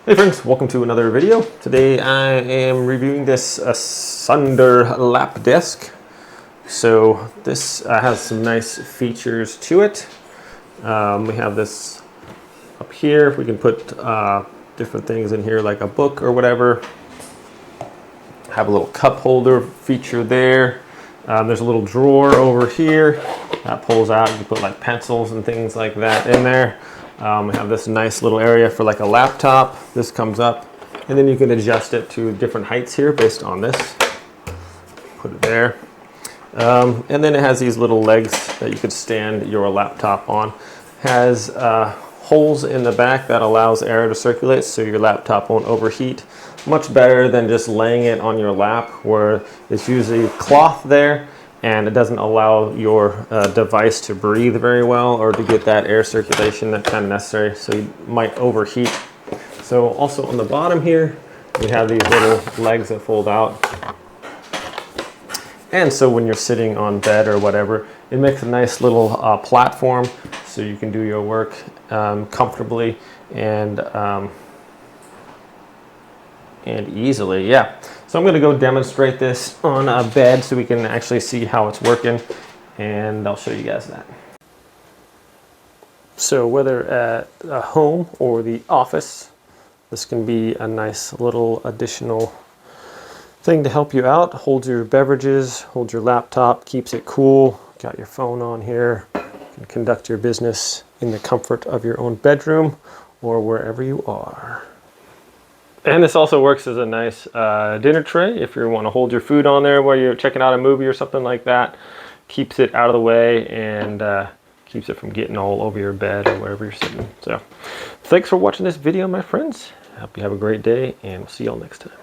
Hey friends, welcome to another video. Today I am reviewing this Asunder lap desk. So this has some nice features to it. We have this up here. We can put different things in here like a book or whatever. Have a little cup holder feature there. There's a little drawer over here that pulls out. You can put like pencils and things like that in there. We have this nice little area for like a laptop. This comes up and then you can adjust it to different heights here based on this. Put it there. And then it has these little legs that you could stand your laptop on. Has holes in the back that allows air to circulate so your laptop won't overheat. Much better than just laying it on your lap where it's usually cloth there and it doesn't allow your device to breathe very well or to get that air circulation that's kind of necessary, so you might overheat. So also on the bottom here we have these little legs that fold out, and so when you're sitting on bed or whatever, it makes a nice little platform so you can do your work comfortably and easily. Yeah, so I'm going to go demonstrate this on a bed so we can actually see how it's working, and I'll show you guys that. So whether at a home or the office, this can be a nice little additional thing to help you out. Holds your beverages, holds your laptop, keeps it cool. Got your phone on here. You can conduct your business in the comfort of your own bedroom or wherever you are. And this also works as a nice dinner tray if you want to hold your food on there while you're checking out a movie or something like that. Keeps it out of the way and keeps it from getting all over your bed or wherever you're sitting. So thanks for watching this video, my friends. I hope you have a great day, and we'll see y'all next time.